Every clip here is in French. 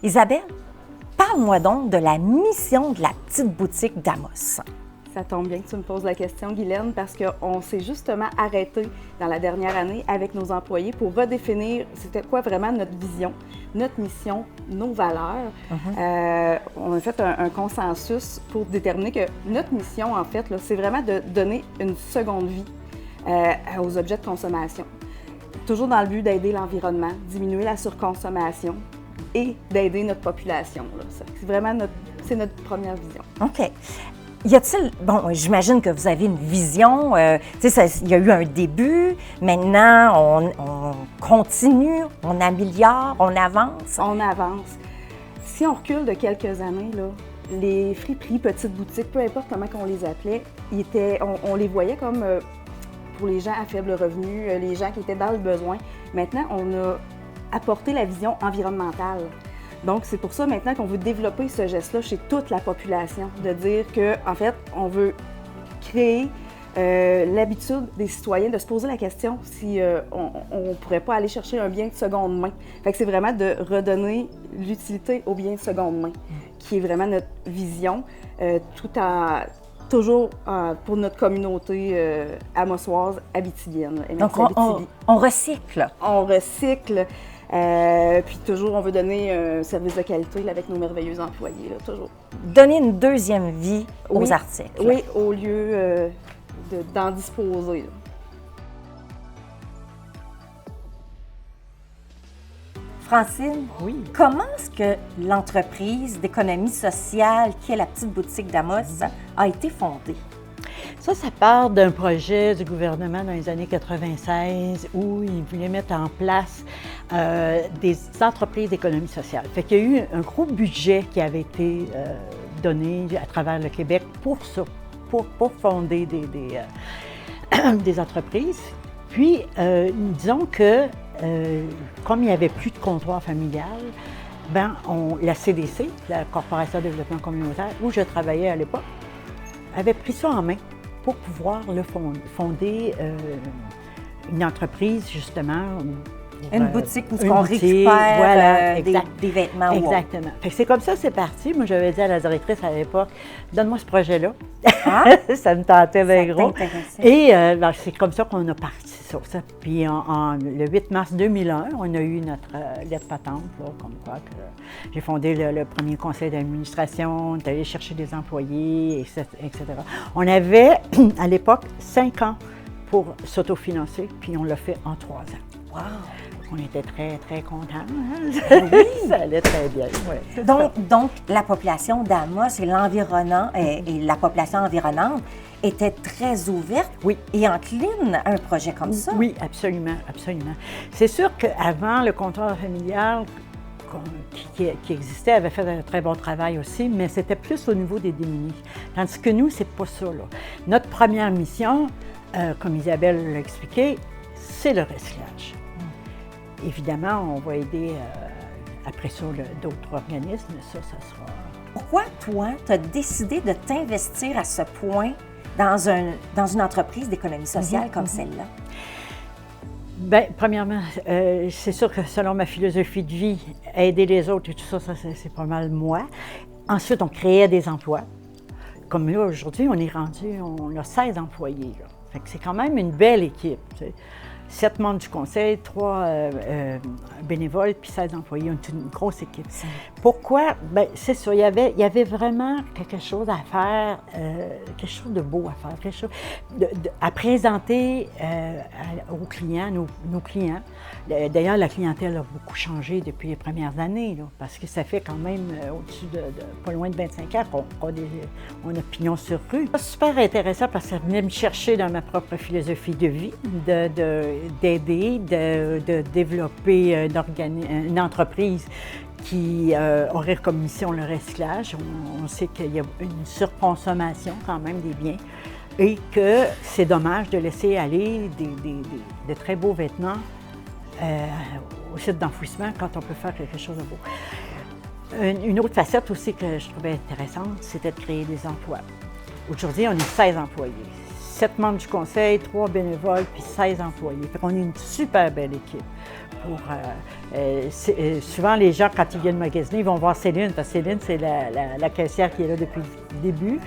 Isabelle, parle-moi donc de la mission de la petite boutique d'Amos. Ça tombe bien que tu me poses la question, Guylaine, parce qu'on s'est justement arrêté dans la dernière année avec nos employés pour redéfinir c'était quoi vraiment notre vision, notre mission, nos valeurs. On a fait un consensus pour déterminer que notre mission, en fait, là, c'est vraiment de donner une seconde vie aux objets de consommation. Toujours dans le but d'aider l'environnement, diminuer la surconsommation et d'aider notre population. Là. C'est vraiment notre première vision. OK. Y a-t-il, bon, j'imagine que vous avez une vision, tu sais, il y a eu un début, maintenant on continue, on améliore, on avance. On avance. Si on recule de quelques années, là, les friperies, petites boutiques, peu importe comment on les appelait, on les voyait comme pour les gens à faible revenu, les gens qui étaient dans le besoin. Maintenant, on a apporté la vision environnementale. Donc, c'est pour ça maintenant qu'on veut développer ce geste-là chez toute la population, de dire qu'en fait, on veut créer l'habitude des citoyens de se poser la question si on ne pourrait pas aller chercher un bien de seconde main. Fait que c'est vraiment de redonner l'utilité au bien de seconde main, qui est vraiment notre vision, toujours pour notre communauté amossoise abitibienne. Donc, on recycle. On recycle. Puis toujours, on veut donner un service de qualité là, avec nos merveilleux employés, là, toujours. Donner une deuxième vie aux articles. Oui, au lieu d'en disposer. Là. Francine, oui. Comment est-ce que l'entreprise d'économie sociale, qui est la petite boutique d'Amos, a été fondée? Ça part d'un projet du gouvernement dans les années 96 où il voulait mettre en place des entreprises d'économie sociale. Fait qu'il y a eu un gros budget qui avait été donné à travers le Québec pour ça, pour fonder des entreprises. Puis, disons que comme il n'y avait plus de comptoir familial, la CDC, la Corporation de développement communautaire, où je travaillais à l'époque, avait pris ça en main pour pouvoir fonder une entreprise, justement. Une boutique où on récupère des vêtements. Exactement. Fait que c'est comme ça c'est parti. Moi, j'avais dit à la directrice à l'époque, donne-moi ce projet-là. Ça me tentait bien gros. Et c'est comme ça qu'on a parti sur ça. Puis le 8 mars 2001, on a eu notre lettre patente, là, comme quoi que j'ai fondé le premier conseil d'administration, on est allé chercher des employés, etc. On avait, à l'époque, 5 ans pour s'autofinancer, puis on l'a fait en 3 ans. Wow! On était très, très contents. Oui. Ça allait très bien. Ouais, donc, la population d'Amos et l'environnement et la population environnante était très ouverte et encline à un projet comme ça. Oui, absolument, absolument. C'est sûr qu'avant, le comptoir familial qui existait avait fait un très bon travail aussi, mais c'était plus au niveau des démunis. Tandis que nous, c'est pas ça, là. Notre première mission, comme Isabelle l'a expliqué, c'est le recyclage. Évidemment, on va aider après ça d'autres organismes, ça sera... Pourquoi, toi, tu as décidé de t'investir à ce point dans une entreprise d'économie sociale comme celle-là? Bien, premièrement, c'est sûr que selon ma philosophie de vie, aider les autres et tout ça, c'est pas mal moi. Ensuite, on créait des emplois. Comme là, aujourd'hui, on a 16 employés. Là. Fait que c'est quand même une belle équipe. Tu sais. 7 membres du conseil, 3 bénévoles, puis 16 employés. On est une grosse équipe. Pourquoi? Bien, c'est ça. Il y avait vraiment quelque chose à faire, quelque chose de beau à faire, quelque chose à présenter aux clients, nos clients. D'ailleurs, la clientèle a beaucoup changé depuis les premières années, là, parce que ça fait quand même au-dessus de pas loin de 25 ans qu'on a pignon sur rue. C'est super intéressant parce que ça venait me chercher dans ma propre philosophie de vie, d'aider, de développer une entreprise qui aurait comme mission le recyclage. On sait qu'il y a une surconsommation quand même des biens et que c'est dommage de laisser aller de très beaux vêtements au site d'enfouissement quand on peut faire quelque chose de beau. Une autre facette aussi que je trouvais intéressante, c'était de créer des emplois. Aujourd'hui, on est 16 employés. 7 membres du conseil, 3 bénévoles, puis 16 employés. Fait qu'on est une super belle équipe. Souvent, les gens, quand ils viennent magasiner, ils vont voir Céline, parce que Céline, c'est la caissière qui est là depuis le début.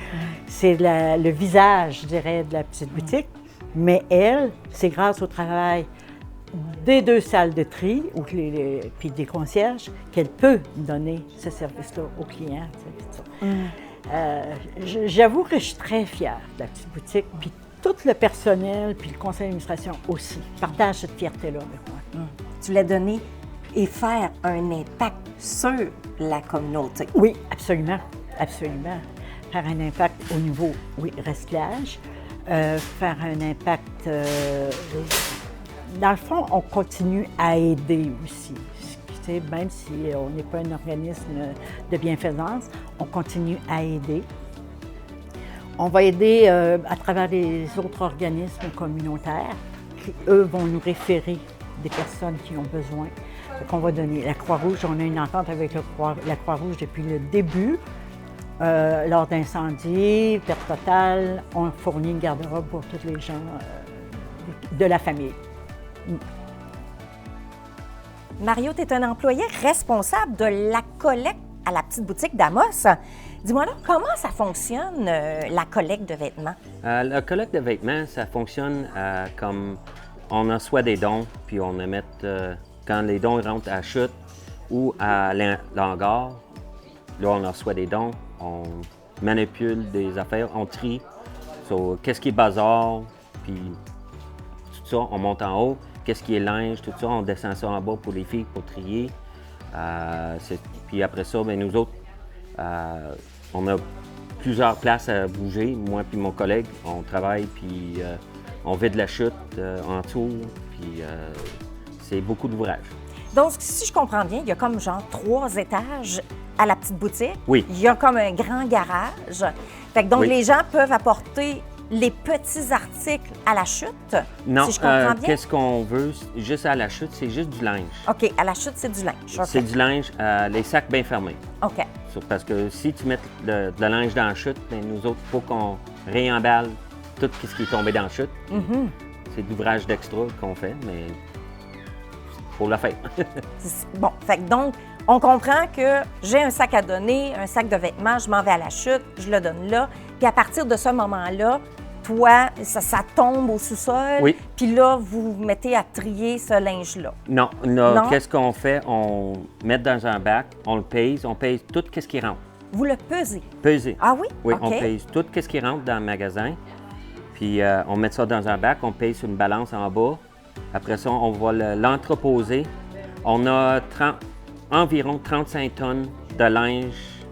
C'est le visage, je dirais, de la petite boutique. Mais elle, c'est grâce au travail des 2 salles de tri, puis des concierges, qu'elle peut donner ce service-là aux clients. J'avoue que je suis très fière de la petite boutique, puis tout le personnel, puis le conseil d'administration aussi partage cette fierté-là avec moi. Tu l'as donné et faire un impact sur la communauté. Oui, absolument, absolument. Faire un impact au niveau, oui, recyclage, faire un impact... dans le fond, on continue à aider aussi. Même si on n'est pas un organisme de bienfaisance, on continue à aider. On va aider à travers les autres organismes communautaires qui, eux, vont nous référer des personnes qui ont besoin. Donc, on va donner la Croix-Rouge. On a une entente avec la Croix-Rouge depuis le début. Lors d'incendies, perte totale, on fournit une garde-robe pour tous les gens de la famille. Mario, tu es un employé responsable de la collecte à la petite boutique d'Amos. Dis-moi là, comment ça fonctionne, la collecte de vêtements? La collecte de vêtements, ça fonctionne comme on reçoit des dons, puis on les met, quand les dons rentrent à la chute ou à l'hangar, là, on reçoit des dons, on manipule des affaires, on trie. So, qu'est-ce qui est bazar, puis tout ça, on monte en haut. Qu'est-ce qui est linge, tout ça, on descend ça en bas pour les filles pour trier. Puis après ça, bien, nous autres, on a plusieurs places à bouger. Moi puis mon collègue, on travaille, puis on vide la chute en tour, puis c'est beaucoup d'ouvrage. Donc, si je comprends bien, il y a comme genre 3 étages à la petite boutique. Oui. Il y a comme un grand garage. Fait que donc, Oui. les gens peuvent apporter les petits articles à la chute, Non, si je comprends bien? qu'est-ce qu'on veut juste à la chute, c'est juste du linge. OK, à la chute, c'est du linge. OK. C'est du linge, les sacs bien fermés. OK. Parce que si tu mets de la linge dans la chute, bien, nous autres, il faut qu'on réemballe tout ce qui est tombé dans la chute. C'est de l'ouvrage d'extra qu'on fait, mais il faut le faire. Bon, fait que donc, on comprend que j'ai un sac à donner, un sac de vêtements, je m'en vais à la chute, je le donne là, puis à partir de ce moment-là, toi, ça tombe au sous-sol, Oui. puis là, vous vous mettez à trier ce linge-là. Non, là, Non? qu'est-ce qu'on fait? On met dans un bac, on pèse tout ce qui rentre. Vous le pesez. Peser. Ah oui? Oui, OK. on pèse tout ce qui rentre dans le magasin, puis on met ça dans un bac, on pèse sur une balance en bas. Après ça, on va l'entreposer. On a environ 35 tonnes de linge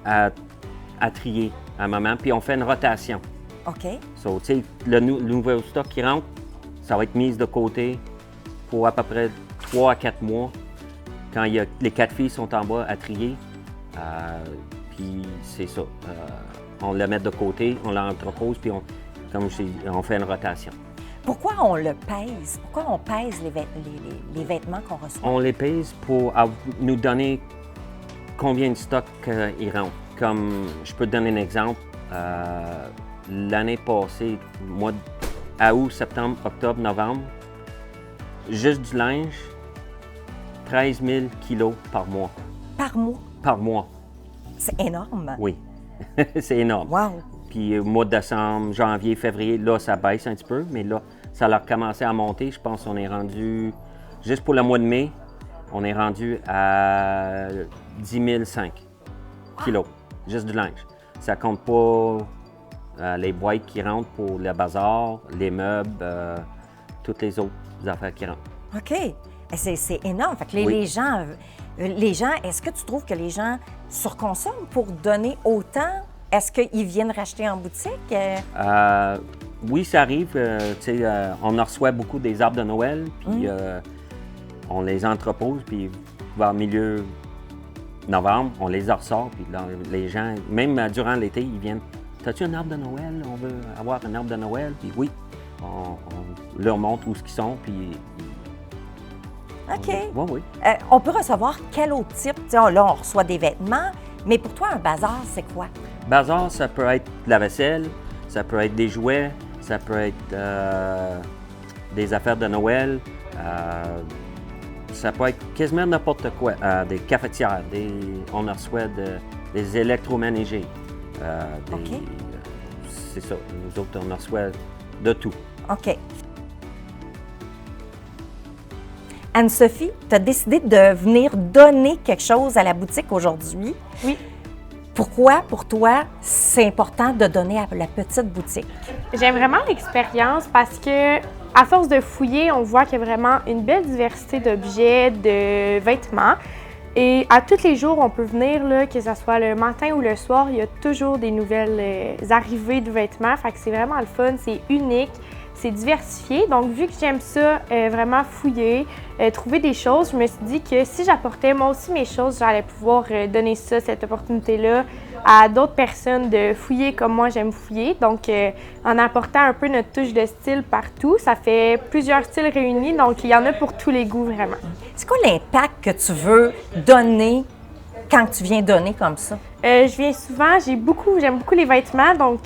à trier à un moment, puis on fait une rotation. OK. So, tu sais, le nouveau stock qui rentre, ça va être mis de côté pour à peu près 3 à 4 mois, quand les 4 filles sont en bas à trier. Puis c'est ça. On le met de côté, on l'entrepose, puis comme je dis, on fait une rotation. Pourquoi on le pèse? Pourquoi on pèse les vêtements qu'on reçoit? On les pèse pour nous donner combien de stock il rentre. Comme, je peux te donner un exemple. L'année passée, mois août, septembre, octobre, novembre, juste du linge, 13 000 kilos par mois. Par mois? Par mois, C'est énorme. oui. C'est énorme. Wow! Puis mois de décembre, janvier, février, là, ça baisse un petit peu, mais là, ça a recommencé à monter. Je pense qu'on est rendu, juste pour le mois de mai, on est rendu à 10 500 kilos, juste du linge. Ça compte pas les boîtes qui rentrent pour le bazar, les meubles, toutes les autres affaires qui rentrent. OK. C'est énorme. Fait que Oui. les gens, est-ce que tu trouves que les gens surconsomment pour donner autant? Est-ce qu'ils viennent racheter en boutique? Oui, ça arrive. Tu sais, on en reçoit beaucoup des arbres de Noël, puis on les entrepose, puis vers milieu novembre, on les ressort, puis là, les gens, même durant l'été, ils viennent. T'as-tu un arbre de Noël? On veut avoir un arbre de Noël. Puis oui, on leur montre où ils sont, puis... OK. Oui, oui. On peut recevoir quel autre type? Tu sais, là, on reçoit des vêtements, mais pour toi, un bazar, c'est quoi? Bazar, ça peut être de la vaisselle, Ça peut être des jouets, ça peut être des affaires de Noël, ça peut être quasiment n'importe quoi. Des cafetières, on en reçoit des électroménagers. OK. C'est ça, nous autres, on en reçoit de tout. OK. Anne-Sophie, tu as décidé de venir donner quelque chose à la boutique aujourd'hui. Oui. Pourquoi, pour toi, c'est important de donner à la petite boutique? J'aime vraiment l'expérience parce que, à force de fouiller, on voit qu'il y a vraiment une belle diversité d'objets, de vêtements. Et à tous les jours, on peut venir, là, que ce soit le matin ou le soir, il y a toujours des nouvelles arrivées de vêtements. Fait que c'est vraiment le fun, c'est unique, c'est diversifié. Donc, vu que j'aime ça, vraiment fouiller, trouver des choses, je me suis dit que si j'apportais moi aussi mes choses, j'allais pouvoir donner ça, cette opportunité-là, à d'autres personnes de fouiller comme moi j'aime fouiller. Donc, en apportant un peu notre touche de style partout, ça fait plusieurs styles réunis, donc il y en a pour tous les goûts vraiment. C'est quoi l'impact que tu veux donner quand tu viens donner comme ça? Je viens souvent, j'aime beaucoup les vêtements, donc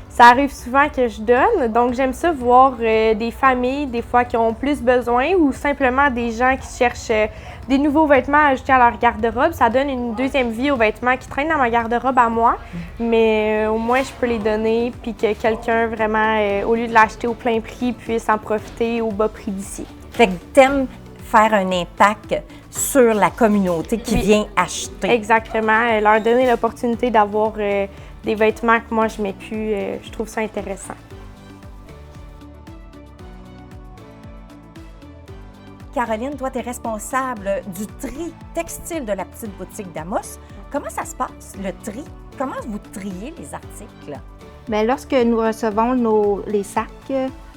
ça arrive souvent que je donne. Donc, j'aime ça voir des familles, des fois, qui ont plus besoin ou simplement des gens qui cherchent des nouveaux vêtements à ajouter à leur garde-robe. Ça donne une deuxième vie aux vêtements qui traînent dans ma garde-robe à moi, mais au moins, je peux les donner puis que quelqu'un, vraiment, au lieu de l'acheter au plein prix, puisse en profiter au bas prix d'ici. Fait que t'aimes faire un impact sur la communauté qui Oui. vient acheter. Exactement. Leur donner l'opportunité d'avoir des vêtements que moi, je mets plus. Je trouve ça intéressant. Caroline, toi, tu es responsable du tri textile de la petite boutique d'Amos. Comment ça se passe, le tri? Comment vous triez les articles? Bien, lorsque nous recevons les sacs,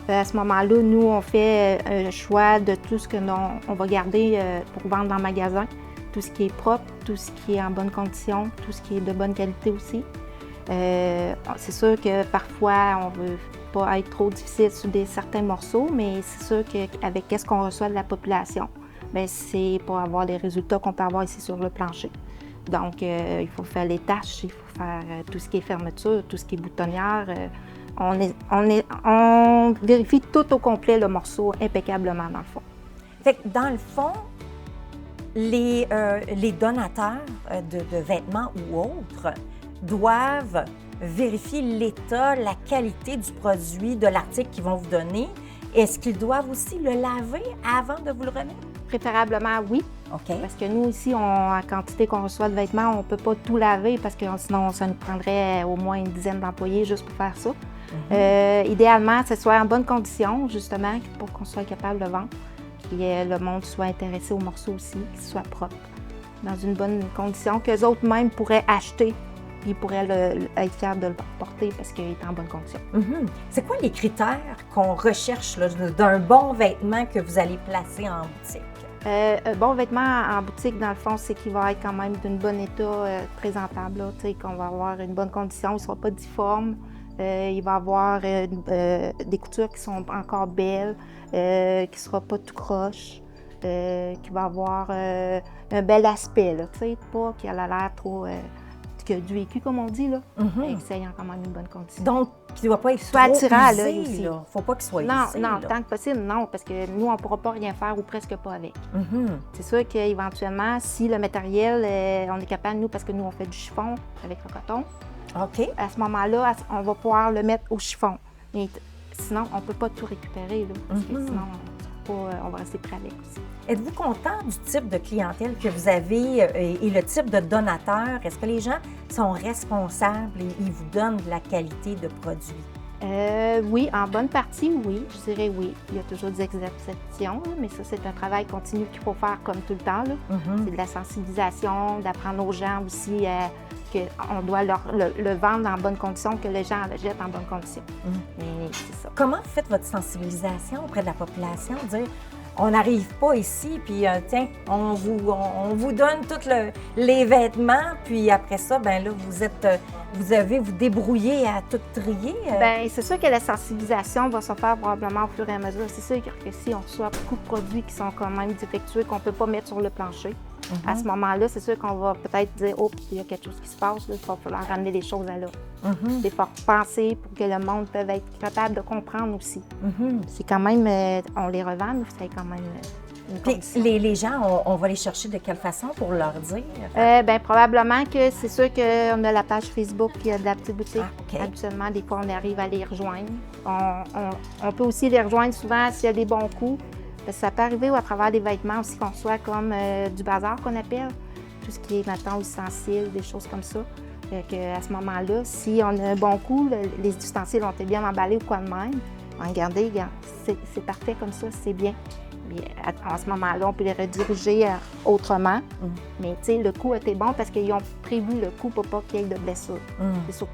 à ce moment-là, nous, on fait un choix de tout ce que on va garder pour vendre dans le magasin. Tout ce qui est propre, tout ce qui est en bonne condition, tout ce qui est de bonne qualité aussi. C'est sûr que parfois, on ne veut pas être trop difficile sur certains morceaux, mais c'est sûr qu'avec ce qu'on reçoit de la population, bien, c'est pour avoir les résultats qu'on peut avoir ici sur le plancher. Donc, il faut faire les tâches, il faut faire tout ce qui est fermeture, tout ce qui est boutonnière. On vérifie tout au complet le morceau impeccablement dans le fond. Fait que dans le fond, les donateurs de vêtements ou autres doivent vérifier l'état, la qualité du produit, de l'article qu'ils vont vous donner. Est-ce qu'ils doivent aussi le laver avant de vous le remettre? Préférablement, oui. OK. Parce que nous, ici, en quantité qu'on reçoit de vêtements, on ne peut pas tout laver parce que sinon, ça nous prendrait au moins une dizaine d'employés juste pour faire ça. Idéalement, que ce soit en bonne condition, justement, pour qu'on soit capable de vendre. Que le monde soit intéressé aux morceaux aussi, qu'ils soient propres, dans une bonne condition, qu'eux autres même pourraient acheter. Puis ils pourraient être fiers de le porter parce qu'il est en bonne condition. C'est quoi les critères qu'on recherche là, d'un bon vêtement que vous allez placer en boutique? Un bon vêtement en boutique, dans le fond, c'est qu'il va être quand même d'un bon état présentable, qu'on va avoir une bonne condition, il ne sera pas difforme, il va avoir des coutures qui sont encore belles, qui ne sera pas tout croche, qui va avoir un bel aspect, là, pas qu'il a l'air trop... que du vécu, comme on dit, là, mais que ça ait quand même une bonne condition. Donc, il ne doit pas être soit trop attirant à usé, l'œil aussi. là. Faut pas qu'il soit Non, usé, non, là. tant que possible, non, parce que nous, on ne pourra pas rien faire ou presque pas avec. C'est sûr qu'éventuellement, si le matériel, on est capable, nous, parce que nous, on fait du chiffon avec le coton, OK. à ce moment-là, on va pouvoir le mettre au chiffon. Mais sinon, on ne peut pas tout récupérer, là, parce que sinon, on va rester prêt avec aussi. Êtes-vous content du type de clientèle que vous avez et le type de donateur? Est-ce que les gens sont responsables et ils vous donnent de la qualité de produit? Oui, en bonne partie, oui. Je dirais oui. Il y a toujours des exceptions, là, mais ça, c'est un travail continu qu'il faut faire comme tout le temps, là. C'est de la sensibilisation, d'apprendre aux gens aussi qu'on doit le vendre en bonne condition, que les gens le jettent en bonne condition. Mais c'est ça. Comment vous faites votre sensibilisation auprès de la population? Dire, on n'arrive pas ici, puis tiens, on vous donne tous les vêtements, puis après ça, ben là, vous avez vous débrouiller à tout trier. Bien, c'est sûr que la sensibilisation va se faire probablement au fur et à mesure. C'est sûr que si on reçoit beaucoup de produits qui sont quand même défectueux, qu'on ne peut pas mettre sur le plancher, À ce moment-là, c'est sûr qu'on va peut-être dire « Oh, il y a quelque chose qui se passe, là, il va falloir ramener les choses à là. Il faut penser pour que le monde peut être capable de comprendre aussi. C'est quand même, on les revend, mais c'est quand même une Puis, condition. les gens, on va les chercher de quelle façon pour leur dire? Ben, probablement que c'est sûr qu'on a la page Facebook de la petite boutique. Ah, OK. Habituellement, des fois, on arrive à les rejoindre. On peut aussi les rejoindre souvent s'il y a des bons coups. Parce que ça peut arriver à travers des vêtements aussi qu'on reçoit comme du bazar qu'on appelle. Tout ce qui est maintenant ustensiles, des choses comme ça. Fait que, à ce moment-là, si on a un bon coup, les ustensiles ont été bien emballés ou quoi de même, regardez, c'est parfait comme ça, c'est bien. Puis, à ce moment-là, on peut les rediriger autrement. Mais tu sais, le coup était bon parce qu'ils ont prévu le coup pour pas qu'il y ait de blessures. C'est sûr.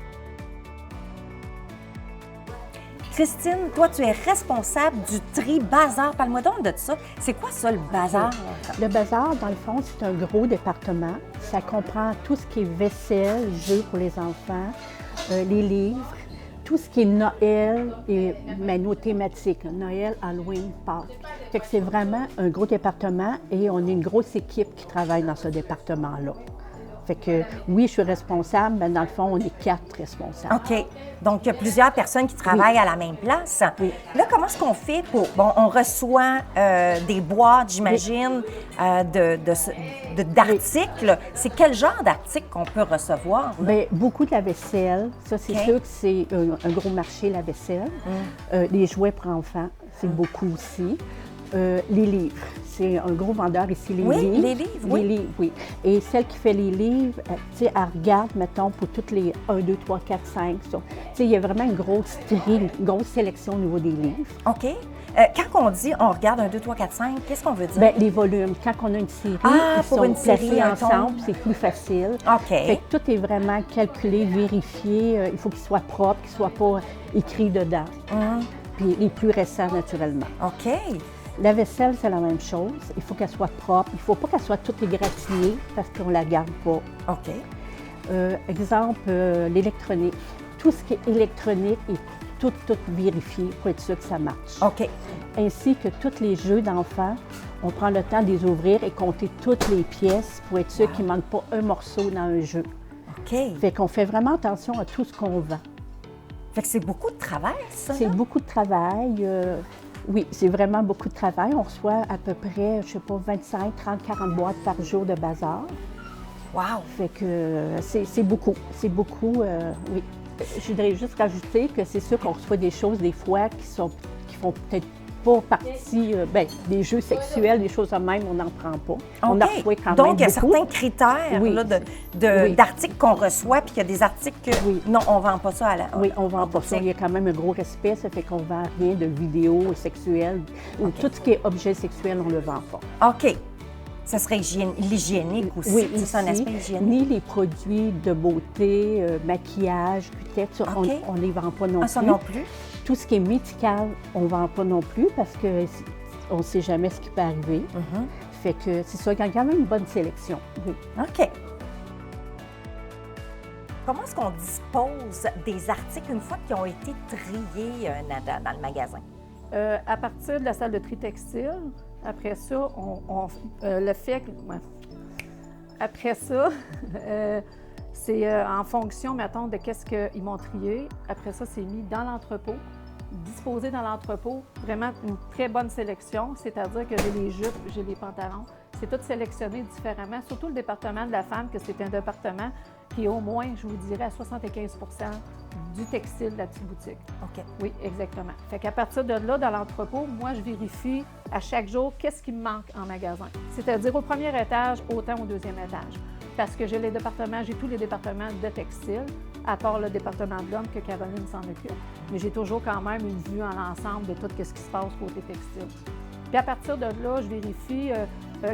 Christine, toi, tu es responsable du tri bazar. Parle-moi donc de ça. C'est quoi ça, le bazar? Le bazar, dans le fond, c'est un gros département. Ça comprend tout ce qui est vaisselle, jeux pour les enfants, les livres, tout ce qui est Noël et nos thématiques, là, Noël, Halloween, Pâques. Fait que c'est vraiment un gros département et on est une grosse équipe qui travaille dans ce département-là. Fait que oui, je suis responsable, mais dans le fond, on est 4 responsables. OK. Donc, il y a plusieurs personnes qui travaillent à la même place. Oui. Là, comment est-ce qu'on fait pour... Bon, on reçoit des boîtes, j'imagine, d'articles. C'est quel genre d'articles qu'on peut recevoir? Là? Bien, beaucoup de la vaisselle. Ça, c'est OK. sûr que c'est un gros marché, la vaisselle. Les jouets pour enfants, c'est beaucoup aussi. Les livres. C'est un gros vendeur ici, les Oui, livres. les livres, oui. Les livres, oui. Et celle qui fait les livres, tu sais, elle regarde, mettons, pour toutes les 1, 2, 3, 4, 5. Tu sais, il y a vraiment une grosse grosse sélection au niveau des livres. OK. Quand on dit on regarde 1, 2, 3, 4, 5, qu'est-ce qu'on veut dire? Bien, les volumes. Quand on a une série, Ah, ils pour sont une série, placés un ensemble, tombe. c'est plus facile. OK. Fait que tout est vraiment calculé, vérifié. Il faut qu'il soit propre, qu'il ne soit pas écrit dedans. Puis les plus récents, naturellement. OK. La vaisselle, c'est la même chose. Il faut qu'elle soit propre. Il ne faut pas qu'elle soit toute égratignée parce qu'on ne la garde pas. OK. Exemple, l'électronique. Tout ce qui est électronique est tout vérifié pour être sûr que ça marche. OK. Ainsi que tous les jeux d'enfants, on prend le temps de les ouvrir et compter toutes les pièces pour être sûr qu'il ne manque pas un morceau dans un jeu. OK. Fait qu'on fait vraiment attention à tout ce qu'on vend. Fait que c'est beaucoup de travail, ça? C'est beaucoup de travail. Oui, c'est vraiment beaucoup de travail. On reçoit à peu près, je sais pas, 25, 30, 40 boîtes par jour de bazar. Wow! Fait que c'est beaucoup. C'est beaucoup, oui. Je voudrais juste rajouter que c'est sûr qu'on reçoit des choses des fois qui font peut-être pas partie, des jeux sexuels, des choses de même, on n'en prend pas. On en OK. reçoit quand Donc, il y a même beaucoup. certains critères Oui. là, Oui. d'articles qu'on reçoit, puis il y a des articles que Oui. non, on ne vend pas ça à la Oui, on vend pas ça. boutique. Il y a quand même un gros respect, ça fait qu'on vend rien de vidéos sexuelles. Ou tout ce qui est objet sexuel, on le vend pas. OK. Ça serait l'hygiénique aussi. Oui, c'est un ici, aspect hygiénique. ni les produits de beauté, maquillage, peut-être, ça, OK. on ne les vend pas non Ah, ça plus. non plus? Tout ce qui est médical, on ne vend pas non plus parce qu'on ne sait jamais ce qui peut arriver. Fait que c'est ça, il y a quand même une bonne sélection. Oui. OK. Comment est-ce qu'on dispose des articles une fois qu'ils ont été triés, Nada, dans le magasin? À partir de la salle de tri textile, après ça, le fait que... ouais. Après ça, c'est en fonction, mettons, de qu'est-ce qu'ils m'ont trié. Après ça, c'est mis dans l'entrepôt, disposé dans l'entrepôt. Vraiment une très bonne sélection, c'est-à-dire que j'ai les jupes, j'ai les pantalons. C'est tout sélectionné différemment, surtout le département de la femme, que c'est un département qui est au moins, je vous dirais, à 75 du textile de la petite boutique. OK. Oui, exactement. Fait qu'à partir de là, dans l'entrepôt, moi, je vérifie à chaque jour qu'est-ce qui me manque en magasin. C'est-à-dire au premier étage, autant au deuxième étage. Parce que j'ai tous les départements de textile, à part le département de l'homme que Caroline s'en occupe. Mais j'ai toujours quand même une vue en ensemble de tout ce qui se passe côté textile. Puis à partir de là, je vérifie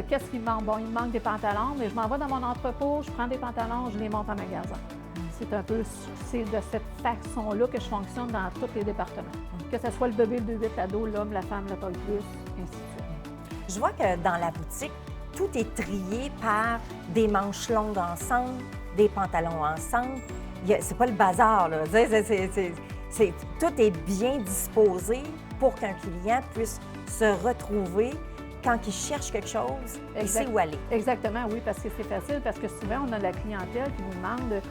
qu'est-ce qui me manque. Bon, il me manque des pantalons, mais je m'en vais dans mon entrepôt, je prends des pantalons, je les monte en magasin. C'est de cette façon-là que je fonctionne dans tous les départements. Que ce soit le bébé, le 2-8, l'ado, l'homme, la femme, le taille plus, ainsi de suite. Je vois que dans la boutique, tout est trié par des manches longues ensemble, des pantalons ensemble. C'est pas le bazar, là. Tout est bien disposé pour qu'un client puisse se retrouver quand ils cherchent quelque chose, ils Exact. savent où aller. Exactement, oui, parce que c'est facile, parce que souvent, on a de la clientèle qui nous demande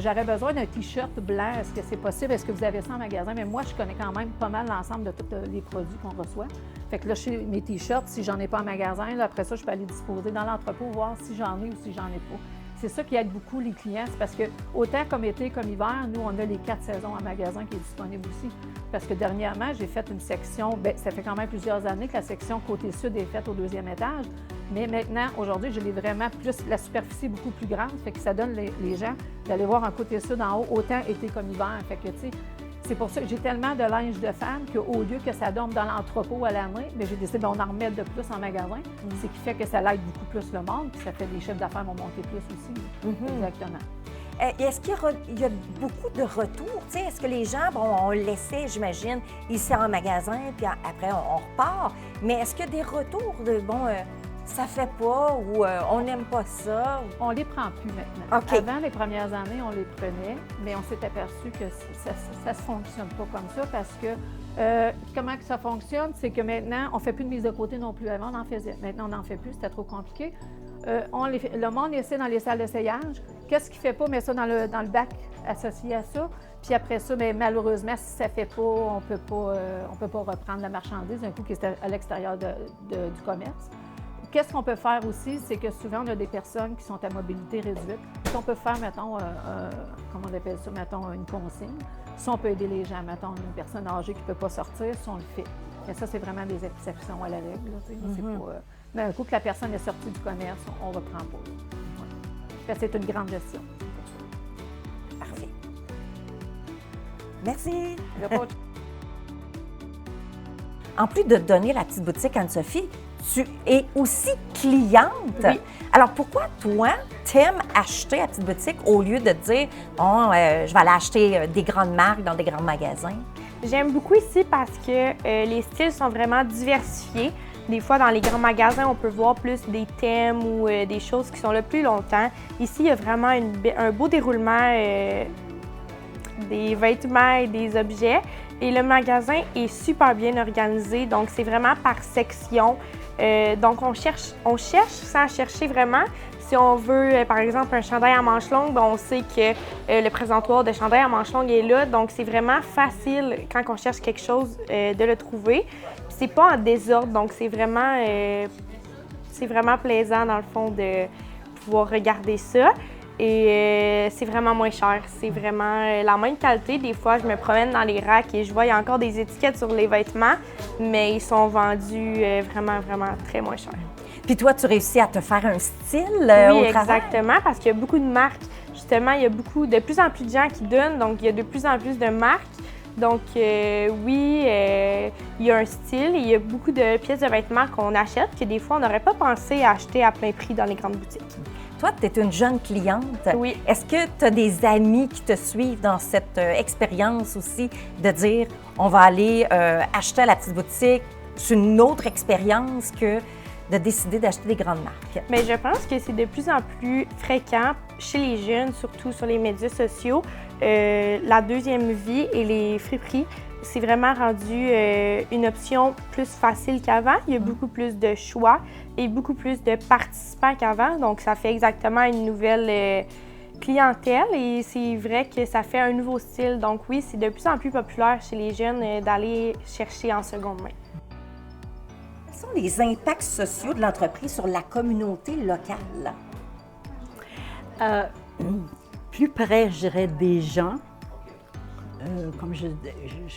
j'aurais besoin d'un T-shirt blanc, est-ce que c'est possible? Est-ce que vous avez ça en magasin? Mais moi, je connais quand même pas mal l'ensemble de tous les produits qu'on reçoit. Fait que là, chez mes T-shirts, si j'en ai pas en magasin, là, après ça, je peux aller disposer dans l'entrepôt, voir si j'en ai ou si j'en ai pas. C'est ça qui aide beaucoup les clients, c'est parce que autant comme été comme hiver, nous, on a les 4 saisons en magasin qui est disponible aussi. Parce que dernièrement, j'ai fait une section, bien, ça fait quand même plusieurs années que la section côté sud est faite au 2e étage, mais maintenant, aujourd'hui, je l'ai vraiment plus, la superficie est beaucoup plus grande, fait que ça donne les gens d'aller voir un côté sud en haut, autant été comme hiver. Fait que, tu sais, c'est pour ça que j'ai tellement de linge de femme qu'au lieu que ça dorme dans l'entrepôt à l'année, bien, j'ai décidé d'en remettre de plus en magasin, ce qui fait que ça l'aide beaucoup plus le monde, puis ça fait des chiffres d'affaires vont monter plus aussi. Exactement. Est-ce qu'il y a beaucoup de retours? Tu sais, est-ce que les gens, bon, on le laissait, j'imagine, ici en magasin, puis après, on repart. Mais est-ce qu'il y a des retours de, bon, ça fait pas ou on n'aime pas ça? On les prend plus maintenant. OK. Avant, les premières années, on les prenait, mais on s'est aperçu que ça ne fonctionne pas comme ça parce que comment que ça fonctionne, c'est que maintenant, on ne fait plus de mise de côté non plus. Avant, on en faisait. Maintenant, on n'en fait plus, c'était trop compliqué. Le monde essaie dans les salles d'essayage. Qu'est-ce qu'il ne fait pas? Met ça dans le bac associé à ça. Puis après ça, bien, malheureusement, si ça ne fait pas, on peut pas reprendre la marchandise un coup qui est à l'extérieur du commerce. Qu'est-ce qu'on peut faire aussi, c'est que souvent, on a des personnes qui sont à mobilité réduite. Si on peut faire, mettons, comment on appelle ça, mettons, une consigne. Si on peut aider les gens, mettons, une personne âgée qui ne peut pas sortir, si on le fait. Mais ça, c'est vraiment des exceptions à la règle. Là, c'est pas, mais un coup que la personne est sortie du commerce, on ne reprend pas. Ouais. C'est une grande gestion. Parfait. Merci. Il y a pas de- En plus de donner la petite boutique Anne-Sophie, tu es aussi cliente. Oui. Alors, pourquoi, toi, t'aimes acheter à petite boutique au lieu de te dire, bon, je vais aller acheter des grandes marques dans des grands magasins? J'aime beaucoup ici parce que les styles sont vraiment diversifiés. Des fois, dans les grands magasins, on peut voir plus des thèmes ou des choses qui sont là plus longtemps. Ici, il y a vraiment un beau déroulement des vêtements et des objets. Et le magasin est super bien organisé, donc c'est vraiment par section. Donc, on cherche sans chercher vraiment. Si on veut, par exemple, un chandail à manches longues, on sait que le présentoir de chandail à manches longues est là. Donc, c'est vraiment facile, quand on cherche quelque chose, de le trouver. Puis, c'est pas en désordre, donc c'est vraiment plaisant, dans le fond, de pouvoir regarder ça. Et c'est vraiment moins cher. C'est vraiment la même qualité. Des fois, je me promène dans les racks et je vois, il y a encore des étiquettes sur les vêtements, mais ils sont vendus vraiment, vraiment très moins cher. Puis toi, tu réussis à te faire un style Oui, au travail? exactement, parce qu'il y a beaucoup de marques. Justement, il y a de plus en plus de gens qui donnent, donc il y a de plus en plus de marques. Donc oui, il y a un style et il y a beaucoup de pièces de vêtements qu'on achète que des fois, on n'aurait pas pensé à acheter à plein prix dans les grandes boutiques. Toi, tu es une jeune cliente. Oui. Est-ce que tu as des amis qui te suivent dans cette expérience aussi de dire on va aller acheter à la petite boutique? C'est une autre expérience que de décider d'acheter des grandes marques. Mais je pense que c'est de plus en plus fréquent chez les jeunes, surtout sur les médias sociaux. La deuxième vie et les friperies, c'est vraiment rendu une option plus facile qu'avant. Il y a beaucoup plus de choix et beaucoup plus de participants qu'avant. Donc, ça fait exactement une nouvelle clientèle et c'est vrai que ça fait un nouveau style. Donc oui, c'est de plus en plus populaire chez les jeunes d'aller chercher en seconde main. Quels sont les impacts sociaux de l'entreprise sur la communauté locale? Plus près, je dirais, des gens, comme je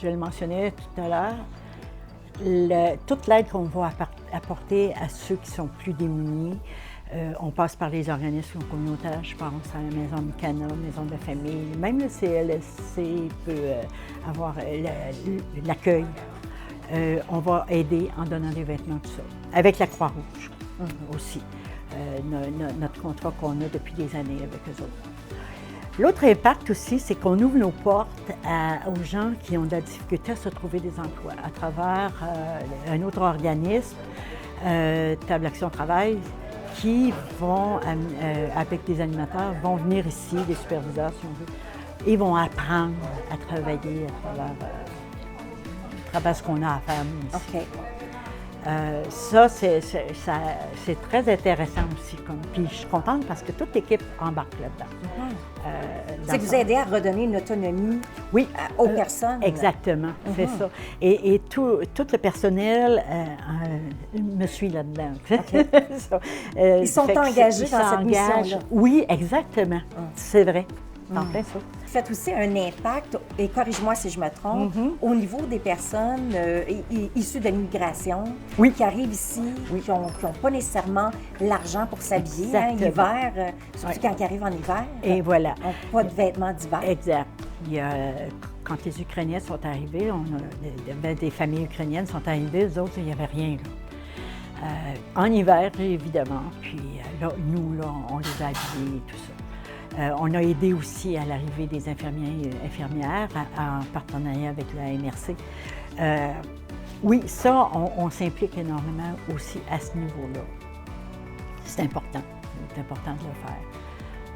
le mentionnais tout à l'heure, toute l'aide qu'on va apporter à ceux qui sont plus démunis, on passe par les organismes communautaires, je pense à la Maison Mikana, Maison de la famille, même le CLSC peut avoir l'accueil. On va aider en donnant des vêtements, tout ça, avec la Croix-Rouge aussi, notre contrat qu'on a depuis des années avec eux autres. L'autre impact aussi, c'est qu'on ouvre nos portes aux gens qui ont de la difficulté à se trouver des emplois à travers un autre organisme, Table Action Travail, qui vont, avec des animateurs, vont venir ici, des superviseurs si on veut, et vont apprendre à travailler à travers ce qu'on a à faire nous ici. OK. Ça, c'est très intéressant aussi. Puis je suis contente parce que toute l'équipe embarque là-dedans. C'est que vous aidez à redonner une autonomie Oui, aux personnes. Exactement, c'est ça. Et tout le personnel me suit là-dedans. Ça, Ils sont engagés ils dans cette s'engagent. mission-là. Oui, exactement. C'est vrai. En fait, ça. Vous faites aussi un impact, et corrige-moi si je me trompe, au niveau des personnes issues de l'immigration Oui. qui arrivent ici, qui n'ont pas nécessairement l'argent pour s'habiller, l'hiver, surtout quand ils arrivent en hiver. Et voilà. Ils n'ont pas de vêtements d'hiver. Exact. Quand les Ukrainiens sont arrivés, des familles ukrainiennes sont arrivées, eux autres, il n'y avait rien. Là. En hiver, évidemment, puis là, nous, là, on les a habillés et tout ça. On a aidé aussi à l'arrivée des infirmières en partenariat avec la MRC. Oui, ça, on s'implique énormément aussi à ce niveau-là. C'est important. C'est important de le faire.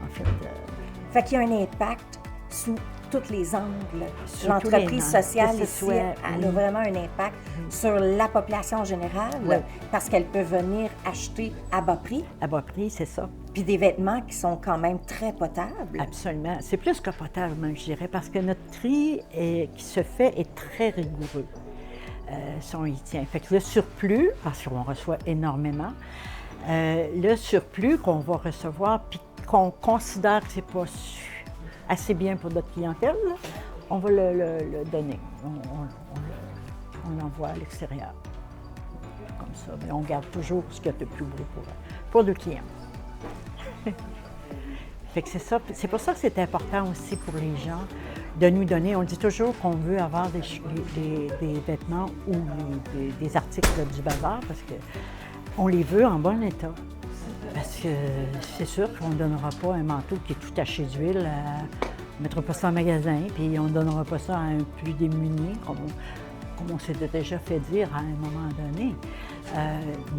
En fait qu'il y a un impact sous tous les angles. Sur L'entreprise tous les angles, sociale que ce ici, soit, elle a vraiment un impact sur la population en général parce qu'elle peut venir acheter à bas prix. À bas prix, c'est ça. Puis des vêtements qui sont quand même très potables. Absolument. C'est plus que potable, même, je dirais, parce que notre tri qui se fait est très rigoureux. Si on y tient. Fait que le surplus, parce qu'on reçoit énormément, le surplus qu'on va recevoir puis qu'on considère que c'est pas assez bien pour notre clientèle, là, on va le donner. On l'envoie à l'extérieur. Comme ça. Mais on garde toujours ce qu'il y a de plus beau pour le client. Fait que c'est ça. C'est pour ça que c'est important aussi pour les gens de nous donner. On dit toujours qu'on veut avoir des vêtements ou des articles du bazar parce qu'on les veut en bon état. Parce que c'est sûr qu'on ne donnera pas un manteau qui est tout taché d'huile. On ne mettra pas ça en magasin, puis on ne donnera pas ça à un plus démuni, comme on s'est déjà fait dire à un moment donné.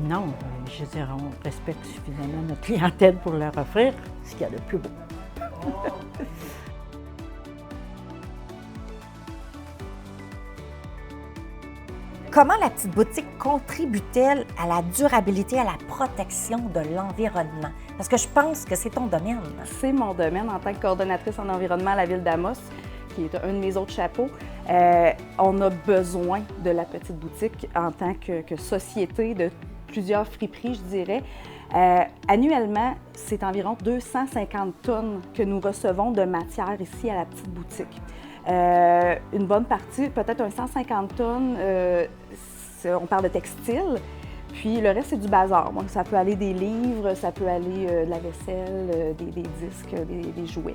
Non, je veux dire, on respecte suffisamment notre clientèle pour leur offrir ce qu'il y a de plus beau. Comment la petite boutique contribue-t-elle à la durabilité, à la protection de l'environnement? Parce que je pense que c'est ton domaine. C'est mon domaine en tant que coordonnatrice en environnement à la Ville d'Amos, qui est un de mes autres chapeaux. On a besoin de la petite boutique en tant que société de plusieurs friperies, je dirais. Annuellement, c'est environ 250 tonnes que nous recevons de matière ici à la petite boutique. Une bonne partie, peut-être un 150 tonnes, on parle de textile, puis le reste, c'est du bazar. Donc, ça peut aller des livres, ça peut aller de la vaisselle, des disques, des jouets.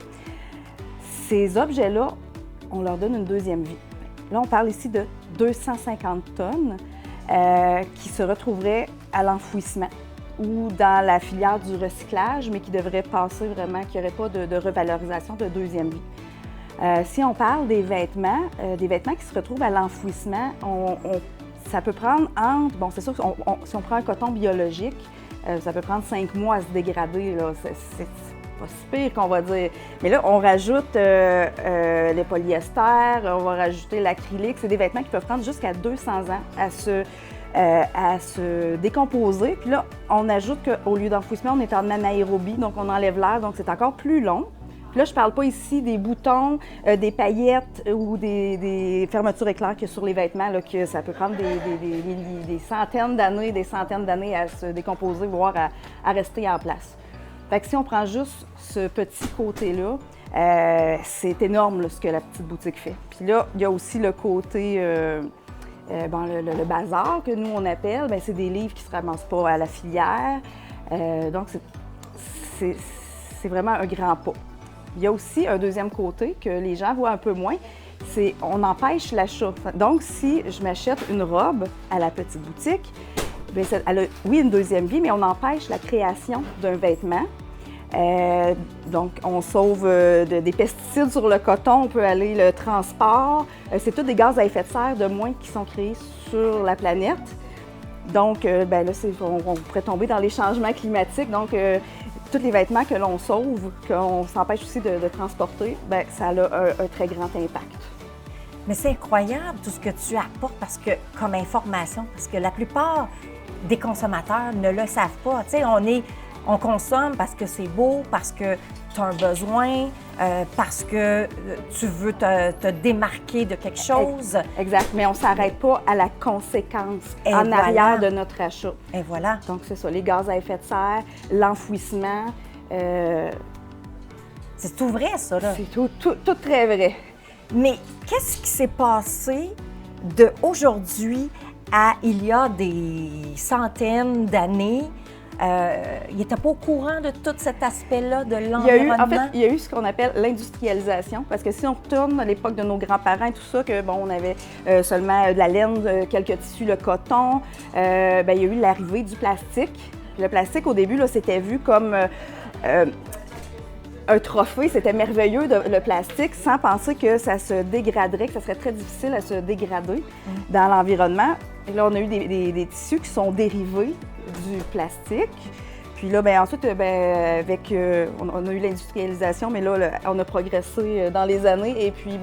Ces objets-là, on leur donne une deuxième vie. Là, on parle ici de 250 tonnes qui se retrouveraient à l'enfouissement ou dans la filière du recyclage, mais qui devraient passer vraiment, qu'il n'y aurait pas de revalorisation de deuxième vie. Si on parle des vêtements qui se retrouvent à l'enfouissement, ça peut prendre entre, bon, c'est sûr que si on prend un coton biologique, ça peut prendre 5 mois à se dégrader, là. C'est pas si pire qu'on va dire. Mais là, on rajoute les polyesters, on va rajouter l'acrylique. C'est des vêtements qui peuvent prendre jusqu'à 200 ans à se décomposer. Puis là, on ajoute qu'au lieu d'enfouissement, on est en anaérobie, donc on enlève l'air, donc c'est encore plus long. Puis là, je ne parle pas ici des boutons, des paillettes ou des fermetures éclairs qu'il y a sur les vêtements, là, que ça peut prendre des centaines d'années à se décomposer, voire à rester en place. Fait que si on prend juste ce petit côté-là, c'est énorme là, ce que la petite boutique fait. Puis là, il y a aussi le côté, le bazar que nous, on appelle. Bien, c'est des livres qui ne se ramassent pas à la filière. Donc, c'est vraiment un grand pas. Il y a aussi un deuxième côté que les gens voient un peu moins, c'est on empêche l'achat. Donc, si je m'achète une robe à la petite boutique, bien, elle a, oui, une deuxième vie, mais on empêche la création d'un vêtement. Donc, on sauve des pesticides sur le coton, on peut aller le transport. C'est tous des gaz à effet de serre de moins qui sont créés sur la planète. Donc, là, on pourrait tomber dans les changements climatiques. Donc, tous les vêtements que l'on sauve, qu'on s'empêche aussi de transporter, bien, ça a un très grand impact. Mais c'est incroyable tout ce que tu apportes parce que, comme information, parce que la plupart des consommateurs ne le savent pas. Tu sais, on consomme parce que c'est beau, parce que tu as un besoin, parce que tu veux te démarquer de quelque chose. Exact, mais on ne s'arrête pas à la conséquence Et en voilà. arrière de notre achat. Et voilà. Donc, c'est ça, les gaz à effet de serre, l'enfouissement, C'est tout vrai, ça, là. c'est tout très vrai. Mais qu'est-ce qui s'est passé de aujourd'hui à il y a des centaines d'années? Il n'était pas au courant de tout cet aspect-là de l'environnement? Il y a eu ce qu'on appelle l'industrialisation, parce que si on retourne à l'époque de nos grands-parents et tout ça, que bon, on avait seulement de la laine, quelques tissus, le coton, il y a eu l'arrivée du plastique. Puis le plastique, au début, là, c'était vu comme un trophée, c'était merveilleux, le plastique, sans penser que ça se dégraderait, que ça serait très difficile à se dégrader dans l'environnement. Et là, on a eu des tissus qui sont dérivés du plastique. Puis là, ensuite, on a eu l'industrialisation, mais là, on a progressé dans les années. Et puis,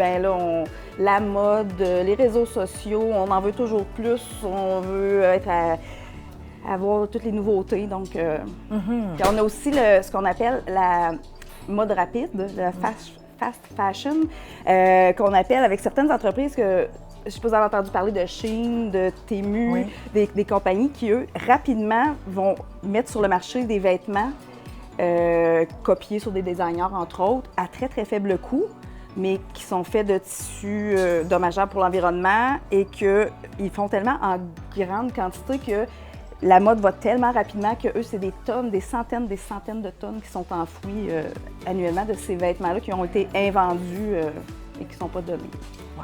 la mode, les réseaux sociaux, on en veut toujours plus. On veut avoir toutes les nouveautés. Donc, puis on a aussi ce qu'on appelle la mode rapide, la fast fashion, qu'on appelle avec certaines entreprises que je sais pas si vous avez entendu parler de Shein, de Temu, des compagnies qui, eux, rapidement vont mettre sur le marché des vêtements copiés sur des designers, entre autres, à très, très faible coût, mais qui sont faits de tissus dommageables pour l'environnement et qu'ils font tellement en grande quantité que la mode va tellement rapidement que eux, c'est des tonnes, des centaines de tonnes qui sont enfouies annuellement de ces vêtements-là qui ont été invendus et qui ne sont pas donnés. Wow!